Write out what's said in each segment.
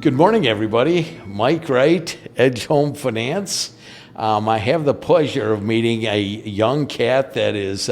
Good morning, everybody. Mike Wright, Edge Home Finance. I have the pleasure of meeting a young cat that is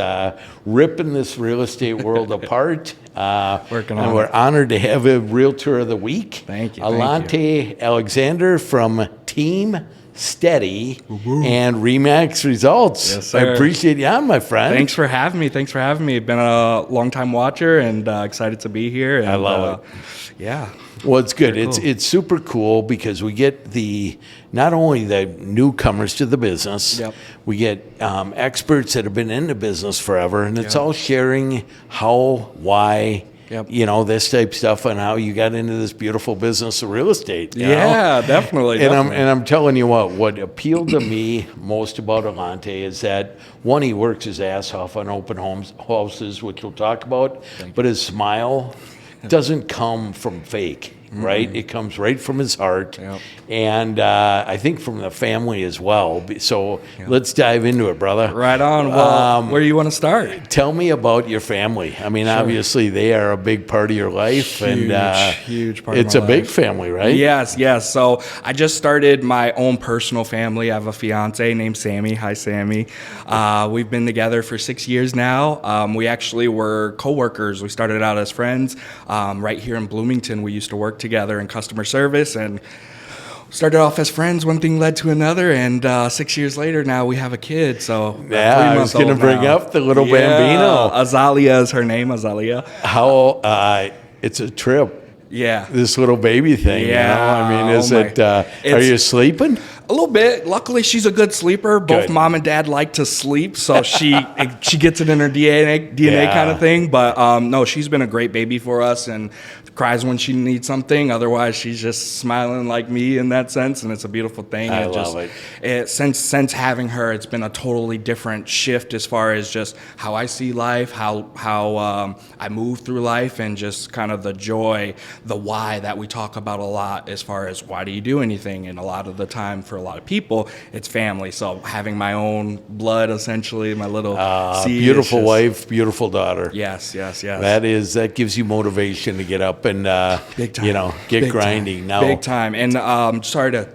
ripping this real estate world apart. Working on and we're it. honored to have a Realtor of the Week. Thank you. Alonté Alexander from Team Steady and Remax Results. Yes, sir. I appreciate you on, my friend. Thanks for having me. I've been a long-time watcher and excited to be here. And, I love it. Yeah. Well, it's good. Very cool. It's super cool because we get not only the newcomers to the business, Yep. we get experts that have been in the business forever, and it's Yep. all sharing how, why, Yep. this type stuff, and how you got into this beautiful business of real estate. you know? Yeah, definitely. And definitely. I'm telling you what appealed to me most about Alonté is that, one, he works his ass off on open houses, which we'll talk about, but his smile doesn't come from fake, right? It comes right from his heart, Yep. and I think from the family as well. So let's dive into it, brother. Right on. Well, where do you want to start? Tell me about your family. I mean, obviously they are a big part of your life, and Huge part of it's my a big life. family, right? Yes. So I just started my own personal family. I have a fiance named Sammy. Hi, Sammy. We've been together for 6 years now. We actually were coworkers. We started out as friends right here in Bloomington. We used to work together in customer service and started off as friends. One thing led to another, and 6 years later, now we have a kid. So Yeah, I was going to bring up the little bambino. Azalia is her name, Azalia. How it's a trip. Yeah. This little baby thing. Yeah. I mean, is Oh my- it? Are It's- you sleeping? A little bit. Luckily, she's a good sleeper. Both Good. mom and dad like to sleep, so she gets it in her DNA Yeah. kind of thing. But no, she's been a great baby for us and cries when she needs something. Otherwise, she's just smiling like me in that sense, and it's a beautiful thing. I And love it. Since having her, it's been a totally different shift as far as just how I see life, how I move through life, and just kind of the joy, the why that we talk about a lot as far as why do you do anything. And a lot of the time for a lot of people, it's family. So having my own blood, essentially, my little seed, Beautiful it's just- wife, beautiful daughter. Yes. That gives you motivation to get up and Big time. get Big grinding. time. Now, Big time. And sorry to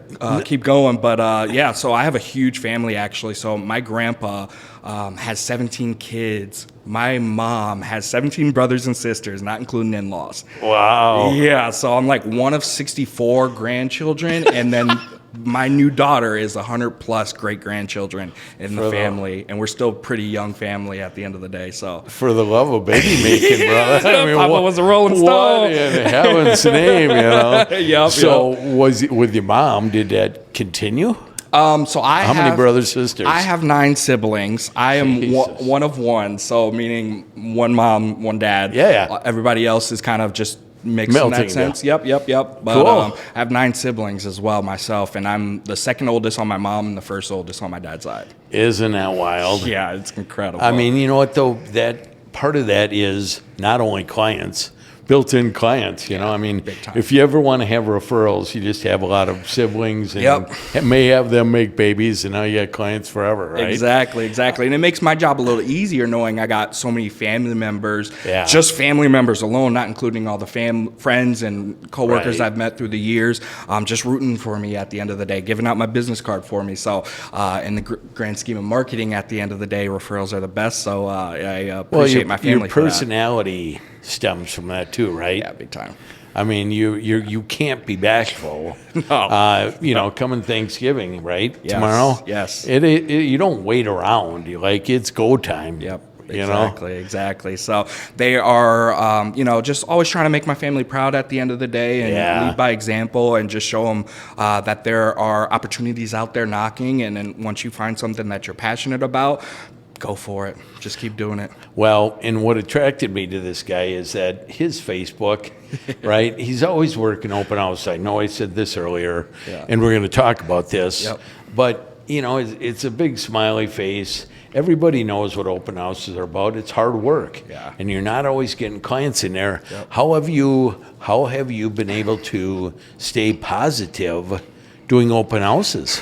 keep going, but yeah, so I have a huge family actually. So my grandpa has 17 kids. My mom has 17 brothers and sisters, not including in-laws. wow. Yeah, so I'm like one of 64 grandchildren, and then my new daughter is 100 plus great grandchildren in the family, and we're still a pretty young family at the end of the day. So For the love of baby making, brother. I mean, Papa was a Rolling Stone. What in heaven's name, Yep, So was it with your mom? Did that continue? So How many brothers, sisters? I have 9 siblings. I am Jesus. one of one, so meaning one mom, one dad. Yeah. Everybody else is kind of just mixed in Melting that sense. Yep. But Cool. I have 9 siblings as well myself, and I'm the second oldest on my mom and the first oldest on my dad's side. Isn't that wild? Yeah, it's incredible. I mean, you know what though? That part of that is not only clients, built-in clients. I mean, big time. if you ever want to have referrals, you just have a lot of siblings and Yep. may have them make babies, and now you got clients forever, right? Exactly. And it makes my job a little easier knowing I got so many family members, Yeah. just family members alone, not including all the friends and coworkers Right. I've met through the years, just rooting for me at the end of the day, giving out my business card for me. So in the grand scheme of marketing, at the end of the day, referrals are the best. So I appreciate my family your for that. personality stems from that too, right? Yeah, big time. I mean, you can't be bashful. No. Coming Thanksgiving, right? Yes, Tomorrow. yes. You don't wait around. It's go time. Yep. You know? Exactly. So they are, just always trying to make my family proud at the end of the day and Yeah. lead by example and just show them that there are opportunities out there knocking. And then once you find something that you're passionate about, go for it. Just keep doing it. Well, and what attracted me to this guy is that his Facebook, right? He's always working open house. I know I said this earlier, Yeah. and we're going to talk about this. Yep. But, it's a big smiley face. Everybody knows what open houses are about. It's hard work. Yeah. And you're not always getting clients in there. Yep. How have you been able to stay positive doing open houses?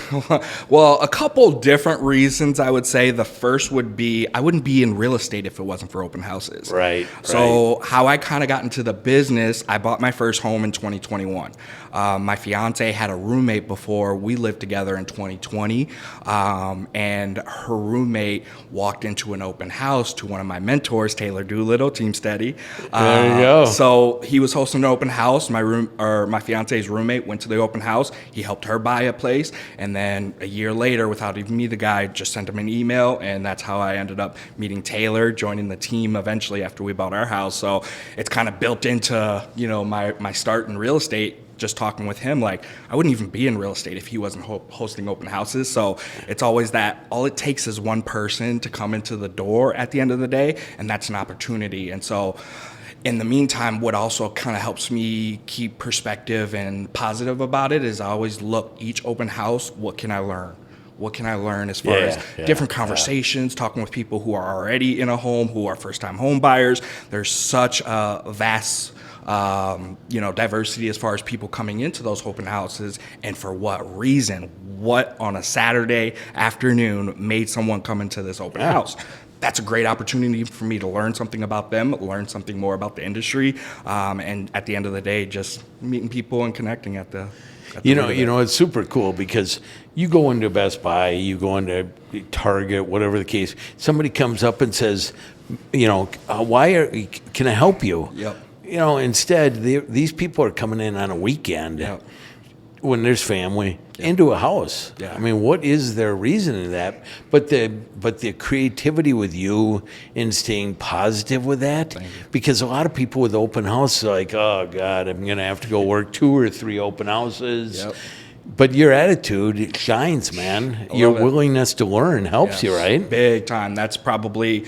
Well, a couple different reasons. I would say the first would be I wouldn't be in real estate if it wasn't for open houses. Right. So how I kind of got into the business, I bought my first home in 2021. My fiance had a roommate before. We lived together in 2020, and her roommate walked into an open house to one of my mentors, Taylor Doolittle, Team Steady. There you go. So he was hosting an open house. My fiance's roommate went to the open house. He helped her buy a place, and then a year later, without even me, the guy just sent him an email, and that's how I ended up meeting Taylor, joining the team eventually after we bought our house. So it's kind of built into my start in real estate. Just talking with him, like I wouldn't even be in real estate if he wasn't hosting open houses. So it's always that all it takes is one person to come into the door at the end of the day, and that's an opportunity. And so in the meantime, what also kind of helps me keep perspective and positive about it is I always look each open house, what can I learn? What can I learn as far as different conversations, talking with people who are already in a home, who are first-time home buyers. There's such a vast diversity as far as people coming into those open houses and for what reason. What on a Saturday afternoon made someone come into this open house? That's a great opportunity for me to learn something about them, learn something more about the industry, and at the end of the day, just meeting people and connecting at the it's super cool because you go into Best Buy, you go into Target, whatever the case. Somebody comes up and says, can I help you? Yep. Instead, these people are coming in on a weekend when there's family into a house. Yeah. I mean, what is their reason in that? But the creativity with you in staying positive with that, because a lot of people with open houses are like, oh God, I'm going to have to go work 2 or 3 open houses. Yep. But your attitude shines, man. Your willingness to learn helps you, right? Big time. That's probably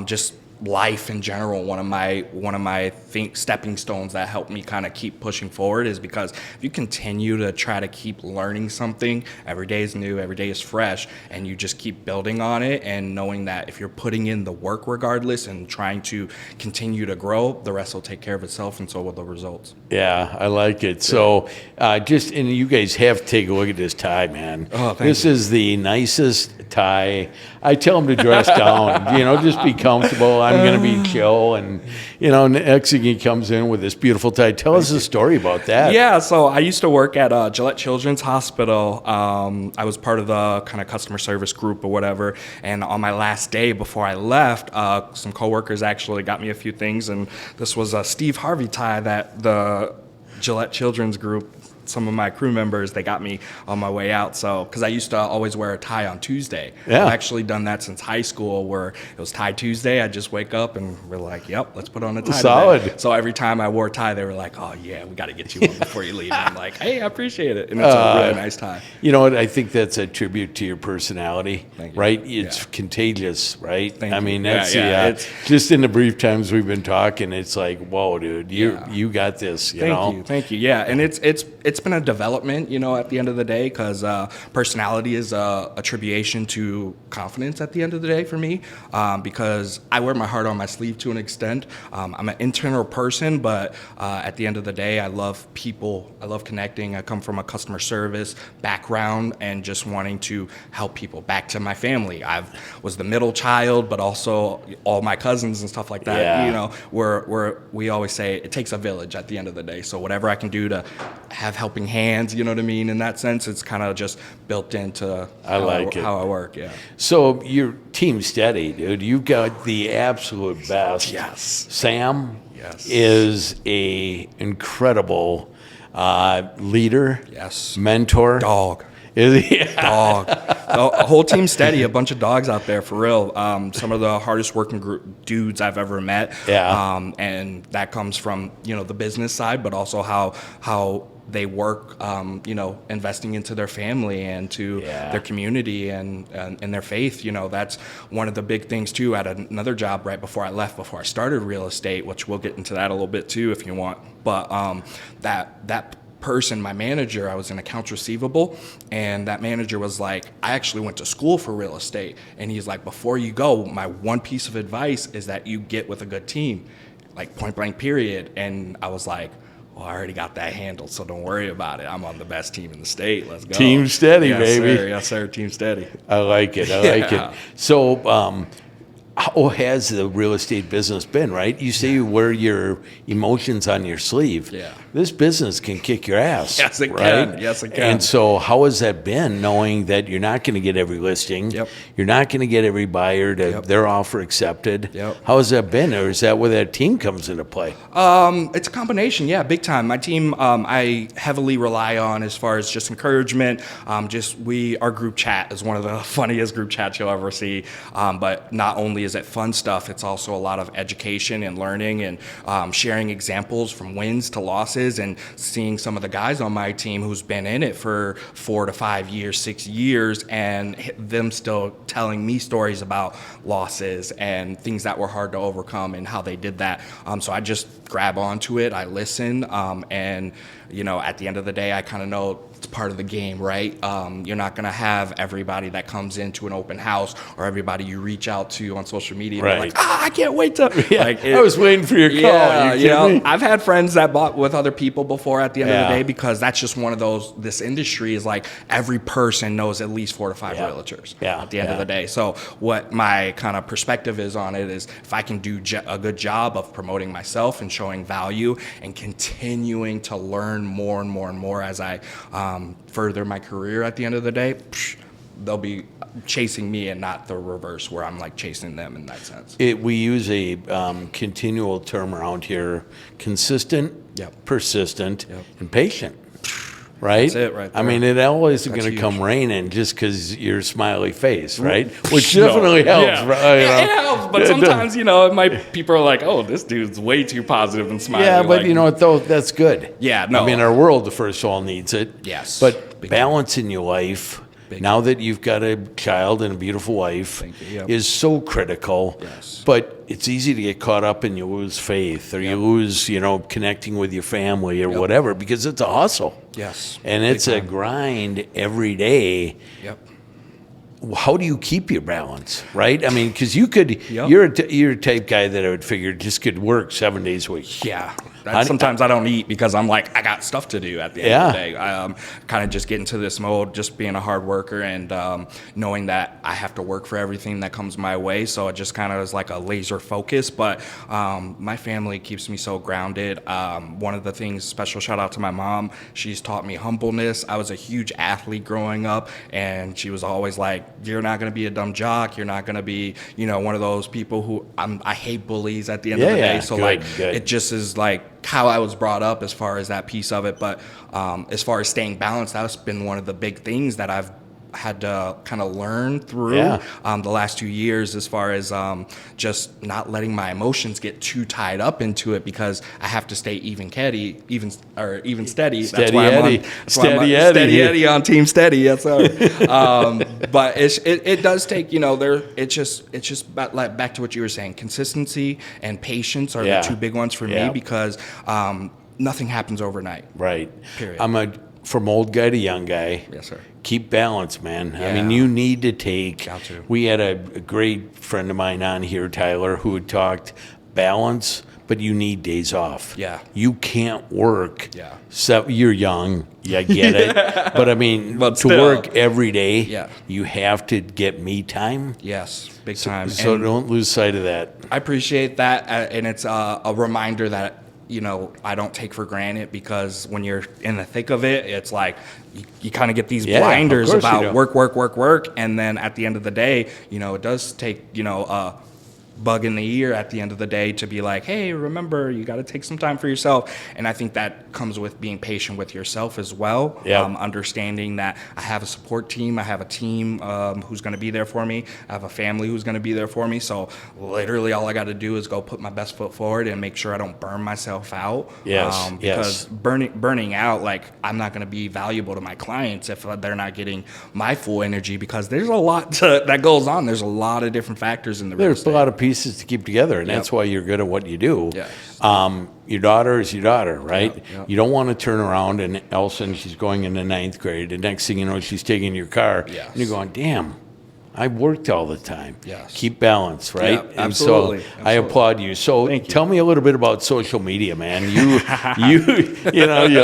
just life in general. One of my stepping stones that helped me kind of keep pushing forward is because if you continue to try to keep learning something, every day is new, every day is fresh, and you just keep building on it and knowing that if you're putting in the work regardless and trying to continue to grow, the rest will take care of itself, and so will the results. Yeah, I like it. So and you guys have to take a look at this tie, man. Oh, this is the nicest tie. I tell them to dress down, just be comfortable. I'm going to be chill. And, next thing he comes in with this beautiful tie. Tell us a story about that. Yeah, so I used to work at Gillette Children's Hospital. I was part of the kind of customer service group or whatever. And on my last day before I left, some coworkers actually got me a few things. And this was a Steve Harvey tie that the Gillette Children's group, some of my crew members, they got me on my way out. So, because I used to always wear a tie on Tuesday. Yeah. I've actually done that since high school, where it was tie Tuesday. I'd just wake up and we're like, yep, let's put on a tie Solid. today. So every time I wore a tie, they were like, oh yeah, we got to get you one before you leave. And I'm like, hey, I appreciate it. And it's a really nice tie. You know what? I think that's a tribute to your personality, right? It's contagious, right? Thank I you. mean, that's it's just in the brief times we've been talking, it's like, whoa, dude, you got this, Thank you. Yeah, and it's been a development, at the end of the day, because personality is a attribution to confidence at the end of the day for me, because I wear my heart on my sleeve to an extent. I'm an internal person, but at the end of the day, I love people. I love connecting. I come from a customer service background and just wanting to help people. Back to my family, I was the middle child, but also all my cousins and stuff like that. We always say it takes a village at the end of the day. So whatever I can do to have helping hands, you know what I mean? In that sense, it's kind of just built into how I work, yeah. So your Team Steady, dude, you've got the absolute best. Yes. Sam is a incredible leader. Yes. Mentor. Dog. Is he? Dog. The whole Team Steady, a bunch of dogs out there, for real. Some of the hardest working dudes I've ever met. Yeah. And that comes from, the business side, but also how they work, investing into their family and to their community and their faith. That's one of the big things too. At another job right before I started real estate, which we'll get into that a little bit too if you want. But that person, my manager, I was in accounts receivable, and that manager was like, I actually went to school for real estate, and he's like, before you go, my one piece of advice is that you get with a good team, like point blank period. And I was like, well, I already got that handled, so don't worry about it. I'm on the best team in the state. Let's go. Team steady, yes, baby. Sir. Yes, sir. Team steady. I like it. I like Yeah. it. So, how has the real estate business been, right? You say you wear your emotions on your sleeve. Yeah. This business can kick your ass. Yes, it right? can. Yes, it can. And so, how has that been, knowing that you're not going to get every listing? Yep. You're not going to get every buyer to Yep. their offer accepted. Yep. How has that been, or is that where that team comes into play? It's a combination, yeah, big time. My team, I heavily rely on as far as just encouragement. Our group chat is one of the funniest group chats you'll ever see. But not only is it fun stuff, it's also a lot of education and learning and sharing examples from wins to losses, and seeing some of the guys on my team who's been in it for 4 to 5 years, 6 years, and them still telling me stories about losses and things that were hard to overcome and how they did that. So I just grab onto it, I listen, and at the end of the day, I kind of know it's part of the game, right? You're not going to have everybody that comes into an open house or everybody you reach out to on social media. Right. Like, I can't wait to. Yeah, I was waiting for your call. Yeah, You kidding me? I've had friends that bought with other people before at the end of Yeah. the day, because that's just one of those. This industry is like every person knows at least 4 to 5 Yeah. realtors. Yeah, At the end yeah. of the day, so what my kind of perspective is on it is, if I can do a good job of promoting myself and showing value and continuing to learn more and more and more as I further my career at the end of the day, they'll be chasing me and not the reverse, where I'm like chasing them in that sense. We use a continual term around here: consistent, Yep. persistent, Yep. and patient. Right? That's it right I there. mean, it always isn't That's going to come huge. raining just because you're smiley face, right? Which No. definitely helps, Yeah. right? It helps, but sometimes, people are like, oh, this dude's way too positive and smiling. Yeah, but like, you know what, though? That's good. Yeah, no. I mean, our world, first of all, needs it. Yes. But Big balance in your life, Big now that you've got a child and a beautiful wife, Thank you, yep. is so critical. Yes. But it's easy to get caught up and you lose faith, or you lose, connecting with your family or whatever, because it's a hustle. Yes. And Big it's a time. grind every day. Yep. How do you keep your balance, right? I mean, because you could, Yep. you're a type guy that I would figure just could work 7 days a week. Yeah. How do- Sometimes I don't eat because I'm like, I got stuff to do at the end of the Yeah. day. I kind of just get into this mode, just being a hard worker and knowing that I have to work for everything that comes my way. So it just kind of is like a laser focus. But my family keeps me so grounded. One of the things, special shout out to my mom, she's taught me humbleness. I was a huge athlete growing up, and she was always like, you're not going to be a dumb jock. You're not going to be, one of those people who I hate bullies at the end of the day. So good, good. it just is like how I was brought up as far as that piece of it. But as far as staying balanced, that's been one of the big things that I've had to kind of learn through the last 2 years, as far as just not letting my emotions get too tied up into it, because I have to stay even steady. That's why I'm on Steady Eddie on Team Steady. Yes, sir. But it does take, it's just about, like, back to what you were saying, consistency and patience are the two big ones for me, because nothing happens overnight. Right. Period. I'm from old guy to young guy. Yes, sir. Keep balance, man. I Yeah. mean, you need to take. Got to. We had a great friend of mine on here, Tyler, who had talked balance, but you need days off. Yeah. You can't work. Yeah. So you're young. Yeah, I get it. But I mean, But to still. work every day, Yeah. you have to get me time. Yes, big time. So And don't lose sight of that. I appreciate that, and it's a reminder that I don't take for granted, because when you're in the thick of it, it's like you kind of get these Yeah, of blinders course you about do. work, and then at the end of the day, it does take a bug in the ear at the end of the day to be like, hey, remember, you got to take some time for yourself. And I think that comes with being patient with yourself as well. Yep. Understanding that I have a support team, I have a team who's going to be there for me, I have a family who's going to be there for me. So literally all I got to do is go put my best foot forward and make sure I don't burn myself out. Yes, Because yes. burning out, like, I'm not going to be valuable to my clients if they're not getting my full energy, because there's a lot that goes on. There's a lot of different factors in the real There's estate. a lot of pieces to keep together, and that's why you're good at what you do. Yes. Your daughter is your daughter, right? Yep. You don't want to turn around and all of a sudden she's going into 9th grade. The next thing you know, she's taking your car, Yes. and you're going, damn, I worked all the time. Yes. Keep balance, right? Yeah, absolutely. And so I applaud you. So tell me a little bit about social media, man. You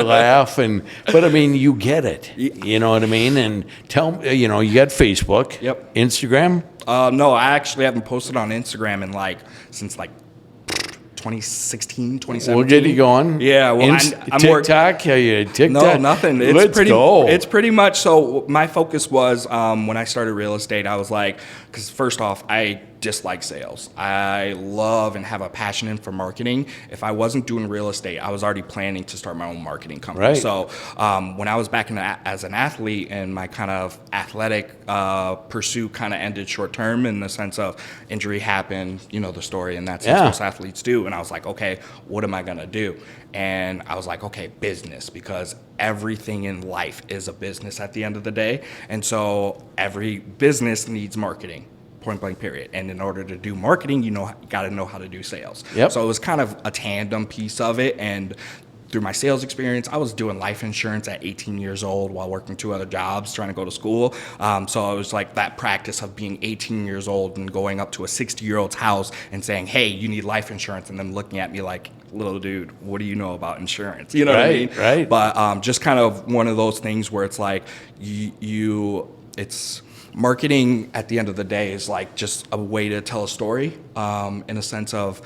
laugh but I mean, you get it. You know what I mean? And you got Facebook, Yep. Instagram. No, I actually haven't posted on Instagram since 2016, 2017. We'll get you going. Yeah, well, I'm TikTok. TikTok. No, nothing. Let's go. It's pretty much. So my focus was when I started real estate. I was like, because first off, I dislike sales. I love and have a passion for marketing. If I wasn't doing real estate, I was already planning to start my own marketing company. Right. So when I was back as an athlete, and my kind of athletic pursuit kind of ended short term in the sense of injury happened. You know the story, and that's what most athletes do. And I was like, okay, what am I gonna do? And I was like, okay, business, because everything in life is a business at the end of the day. And so every business needs marketing, point blank period. And in order to do marketing, you got to know how to do sales. Yep. So it was kind of a tandem piece of it. And through my sales experience, I was doing life insurance at 18 years old while working 2 other jobs, trying to go to school. So it was like that practice of being 18 years old and going up to a 60-year-old's house and saying, hey, you need life insurance, and them looking at me like, little dude, what do you know about insurance? You know what I mean? Right. But just kind of one of those things where it's like it's marketing at the end of the day is like just a way to tell a story in a sense of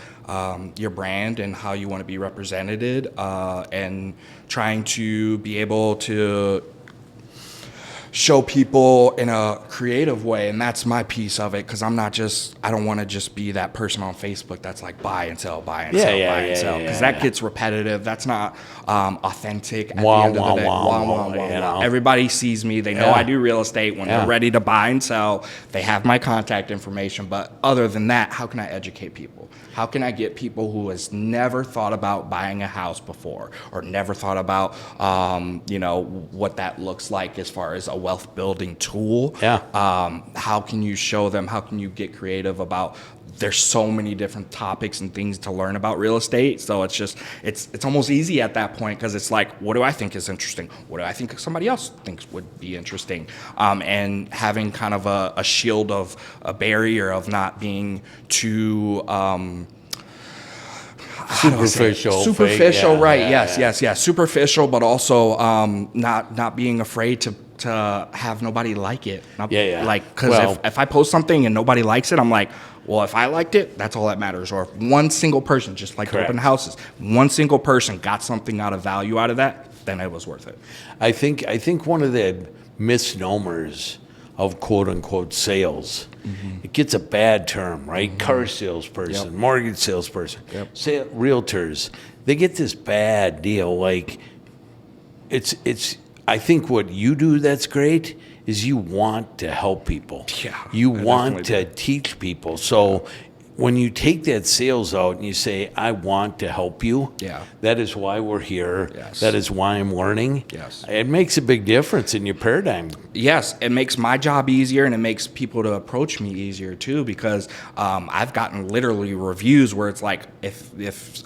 your brand and how you want to be represented, and trying to be able to show people in a creative way. And that's my piece of it, because I don't want to just be that person on Facebook that's like buy and sell, buy and sell, because that gets repetitive. That's not authentic at the end of the day. Everybody sees me, they know I do real estate. When they're ready to buy and sell, they have my contact information. But other than that, how can I educate people? How can I get people who has never thought about buying a house before, or never thought about what that looks like as far as a wealth building tool? How can you show them? How can you get creative about? There's so many different topics and things to learn about real estate. So it's almost easy at that point, because it's like, what do I think is interesting? What do I think somebody else thinks would be interesting? And having kind of a shield of a barrier of not being too superficial, fake, right? Yes. Superficial, but also not being afraid to have nobody like it. Like, because if I post something and nobody likes it, I'm like, well, if I liked it, that's all that matters. Or if one single person, just like open houses, one single person got something out of value out of that, then it was worth it. I think one of the misnomers of quote unquote sales, it gets a bad term, right? Car salesperson, mortgage salesperson, realtors, they get this bad deal. Like I think what you do that's great is you want to help people. You want to teach people. So when you take that sales out and you say, I want to help you, that is why we're here. That is why I'm learning. It makes a big difference in your paradigm. Yes, it makes my job easier, and it makes people to approach me easier too, because I've gotten literally reviews where it's like, if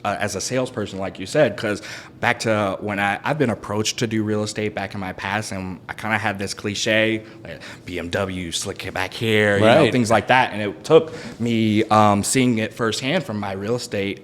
as a salesperson, like you said, because back to when I've been approached to do real estate back in my past, and I kind of had this cliche, like BMW, slick back hair, you know, things like that. And it took me seeing it firsthand from my real estate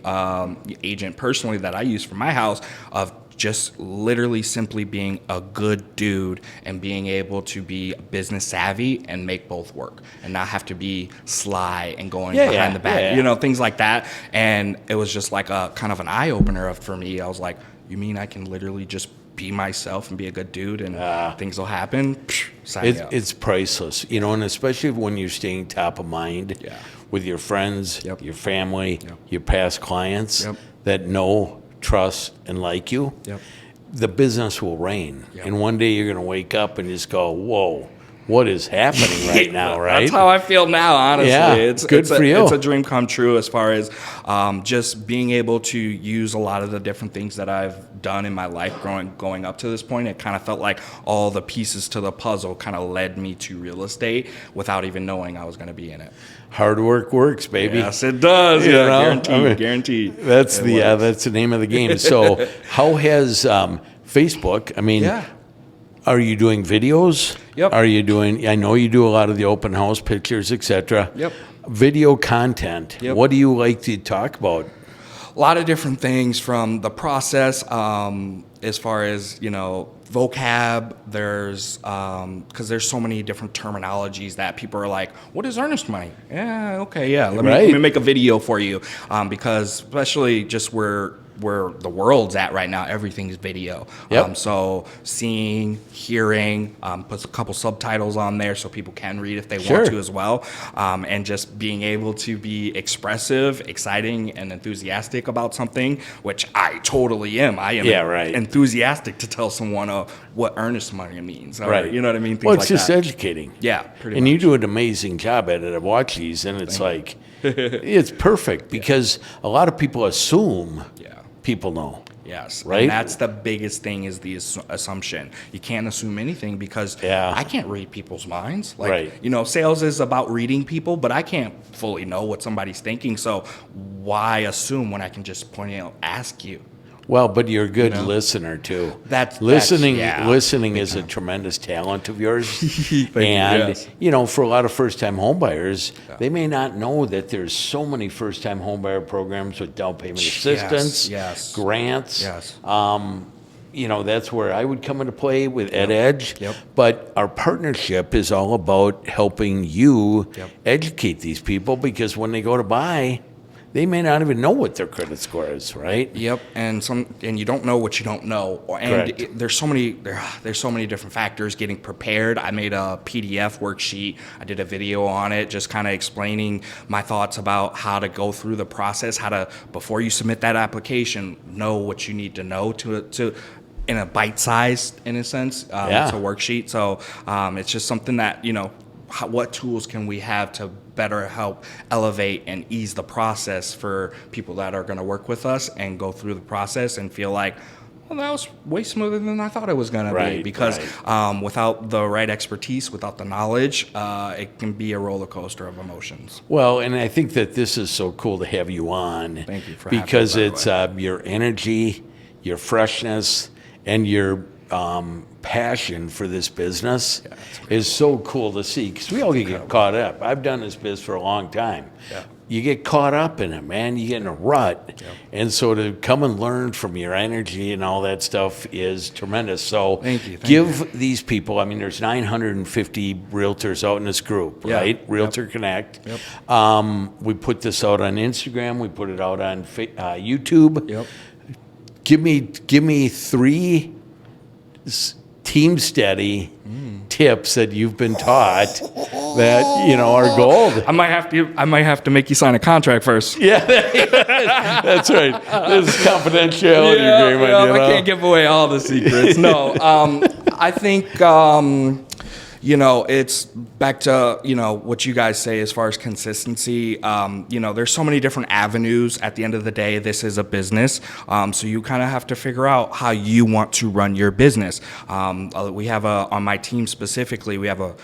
agent personally that I use for my house, of just literally simply being a good dude and being able to be business savvy and make both work, and not have to be sly and going behind the back, you know, things like that. And it was just like a kind of an eye opener for me. I was like, you mean I can literally just be myself and be a good dude, and things will happen? It's priceless, you know, and especially when you're staying top of mind with your friends, your family, your past clients that know, trust, and like you, the business will reign. And one day you're going to wake up and just go, whoa, what is happening right now, right? That's how I feel now, honestly. It's good for you. It's a dream come true, as far as just being able to use a lot of the different things that I've done in my life going up to this point. It kind of felt like all the pieces to the puzzle kind of led me to real estate without even knowing I was going to be in it. Hard work works, baby. Yes, it does. You know? Guaranteed. Guaranteed. That's that's the name of the game. So how has Facebook, Are you doing videos? Yep. Are you doing, I know you do a lot of the open house pictures, etc. Yep. Video content. Yep. What do you like to talk about? A lot of different things from the process, as far as, vocab. There's, because there's so many different terminologies that people are like, what is earnest money? Yeah, okay, yeah. Let me make a video for you, because especially just where the world's at right now, everything's video. Yep. So seeing, hearing, put a couple subtitles on there so people can read if they Sure. want to as well, and just being able to be expressive, exciting, and enthusiastic about something, which I totally am. I am Yeah, right. enthusiastic to tell someone what earnest money means. Or, Right. You know what I mean? Things Well, it's like just that. educating. Yeah, pretty And much. you do an amazing job at it. I watch these, and it's like, it's perfect because a lot of people assume people know. Yes, Right? And that's the biggest thing is the assumption. You can't assume anything because I can't read people's minds. Like, Right. Sales is about reading people, but I can't fully know what somebody's thinking. So why assume when I can just ask you? Well, but you're a good listener too. Listening is a tremendous talent of yours. And for a lot of first-time homebuyers, they may not know that there's so many first-time homebuyer programs with down payment assistance, grants. That's where I would come into play with EdEdge. But our partnership is all about helping you educate these people, because when they go to buy, they may not even know what their credit score is, right? Yep, and you don't know what you don't know, and there's so many different factors. Getting prepared, I made a PDF worksheet. I did a video on it, just kind of explaining my thoughts about how to go through the process, how to, before you submit that application, know what you need to know to in a bite-sized, in a sense, it's a worksheet. So it's just something that what tools can we have to better help elevate and ease the process for people that are going to work with us and go through the process and feel like, well, that was way smoother than I thought it was going to be. Because without the right expertise, without the knowledge, it can be a roller coaster of emotions. Well, and I think that this is so cool to have you on. Thank you for having me, because by the it's your energy, your freshness, and your passion for this business is so cool to see, because we all get caught up. I've done this biz for a long time. You get caught up in it, man. You get in a rut. And so to come and learn from your energy and all that stuff is tremendous. So Thank you. These people, I mean, there's 950 realtors out in this group, right? Realtor Connect. We put this out on Instagram. We put it out on YouTube. Give me 3 team steady tips that you've been taught that are gold. I might have to make you sign a contract first. That's right. This is confidentiality agreement. I can't give away all the secrets. No, I think it's back to, what you guys say as far as consistency. There's so many different avenues. At the end of the day, this is a business. So you kind of have to figure out how you want to run your business. We have on my team specifically, we have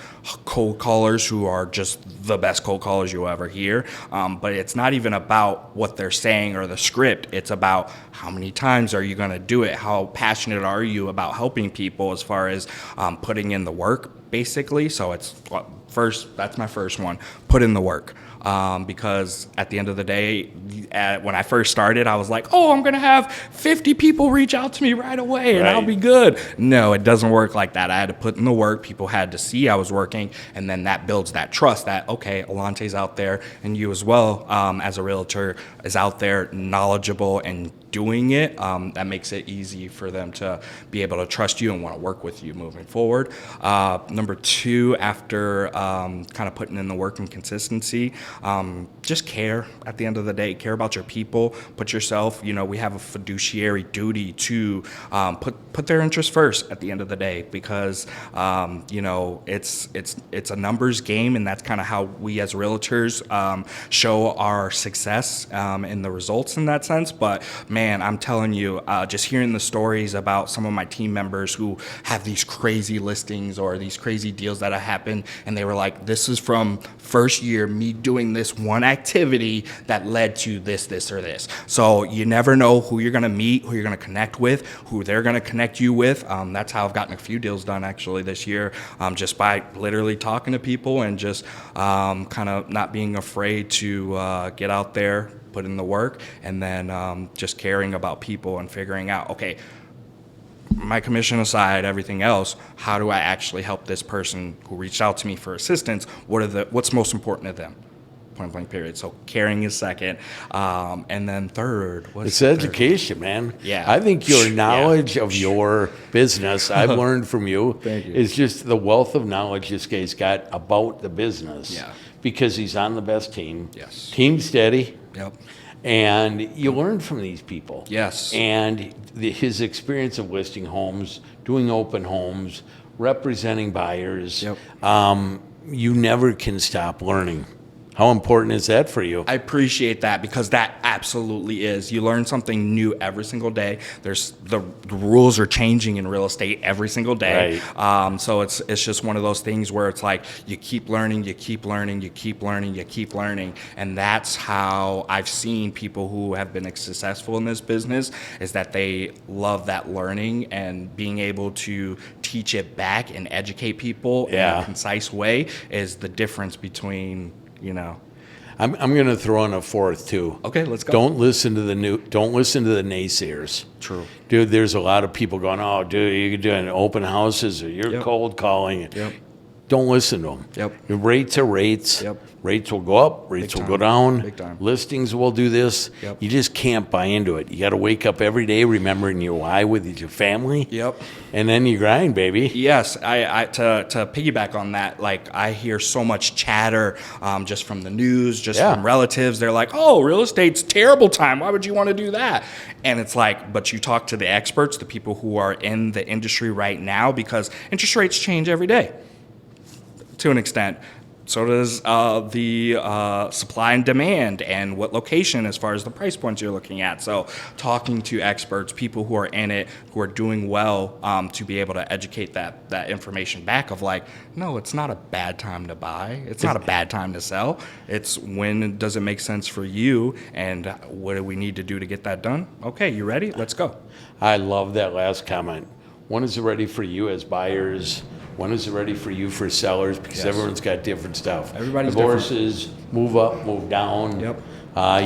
cold callers who are just the best cold callers you'll ever hear. But it's not even about what they're saying or the script. It's about how many times are you going to do it? How passionate are you about helping people as far as putting in the work, basically. So that's my first one, put in the work. Because at the end of the day, when I first started, I was like, oh, I'm going to have 50 people reach out to me right away and I'll be good. No, it doesn't work like that. I had to put in the work. People had to see I was working, and then that builds that trust that, okay, Alonté's out there, and you as well, as a realtor, is out there knowledgeable and doing it. That makes it easy for them to be able to trust you and want to work with you moving forward. Number 2, after kind of putting in the work and consistency, just care. At the end of the day, care about your people. Put yourself. We have a fiduciary duty to put their interests first. At the end of the day, because it's a numbers game, and that's kind of how we as realtors show our success in the results in that sense. But man, I'm telling you, just hearing the stories about some of my team members who have these crazy listings or these crazy deals that have happened, and they were like, this is from first year me doing this one activity that led to this, this, or this. So you never know who you're going to meet, who you're going to connect with, who they're going to connect you with. That's how I've gotten a few deals done actually this year, just by literally talking to people and just kind of not being afraid to get out there, put in the work, and then just caring about people and figuring out, okay, my commission aside, everything else, how do I actually help this person who reached out to me for assistance? What's most important to them? Point blank period. So caring is second, and then third. It's education, man. Yeah. I think your knowledge of your business, I've learned from you, Thank you. is just the wealth of knowledge this guy's got about the business. Yeah. Because he's on the best team. Yes. Team steady. Yep. And you learn from these people. Yes. And his experience of listing homes, doing open homes, representing buyers, Yep. You never can stop learning. How important is that for you? I appreciate that, because that absolutely is. You learn something new every single day. There's the rules are changing in real estate every single day. Right. So it's just one of those things where it's like you keep learning, you keep learning, you keep learning, you keep learning, and that's how I've seen people who have been successful in this business, is that they love that learning and being able to teach it back and educate people in a concise way is the difference between. I'm going to throw in a fourth too. Okay, let's go. Don't listen to the naysayers. True. Dude, there's a lot of people going, "Oh, dude, you're doing open houses or you're cold calling." Yep. Don't listen to them. Yep. Your rates are rates. Yep. Rates will go up, rates Big will go time. down. Big time. Listings will do this. Yep. You just can't buy into it. You got to wake up every day remembering your why with your family. Yep. And then you grind, baby. Yes, I to piggyback on that, like I hear so much chatter just from the news, just from relatives. They're like, "Oh, real estate's terrible time. Why would you want to do that?" And it's like, but you talk to the experts, the people who are in the industry right now, because interest rates change every day to an extent. So does the supply and demand, and what location as far as the price points you're looking at. So talking to experts, people who are in it, who are doing well, to be able to educate that information back of like, no, it's not a bad time to buy. It's not a bad time to sell. It's when does it make sense for you, and what do we need to do to get that done? Okay, you ready? Let's go. I love that last comment. When is it ready for you as buyers? When is it ready for you for sellers? Because everyone's got different stuff. Everybody's Divorces, move up, move down. Yep.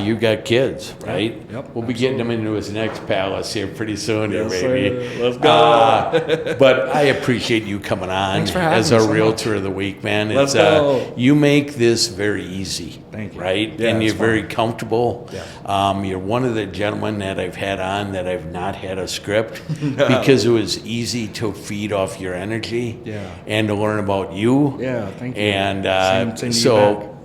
You got kids, right? Yep. We'll be getting them into his next palace here pretty soon, Yes, baby. sir. Let's go. But I appreciate you coming on Thanks for having as me our so Realtor of the Week, man. Let's go. You make this very easy. Thank you. Right? Yeah, and it's you're very comfortable. Yeah. You're one of the gentlemen that I've had on that I've not had a script because it was easy to feed off your energy and to learn about you. Yeah, thank you. And Same to you so,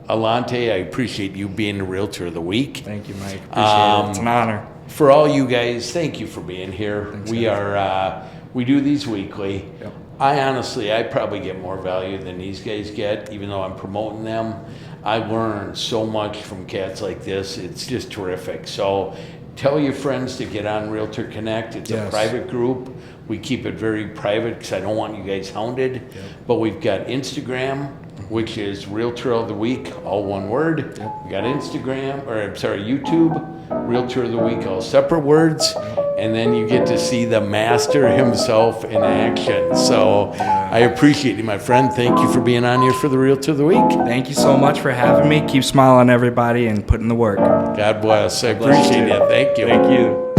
Alonté, I appreciate you being the Realtor of the Week. Thank you, Mike. Appreciate it. It's an honor. For all you guys, thank you for being here. Thanks, we are we do these weekly. Yep. I probably get more value than these guys get, even though I'm promoting them. I learn so much from cats like this. It's just terrific. So tell your friends to get on Realtor Connect. It's a private group. We keep it very private because I don't want you guys hounded. But we've got Instagram, which is Realtor of the Week, all one word. We got YouTube, Realtor of the Week, all separate words. And then you get to see the master himself in action. So I appreciate you, my friend. Thank you for being on here for the Realtor of the Week. Thank you so much for having me. Keep smiling, everybody, and putting the work. God bless. I appreciate it. Thank you. Thank you.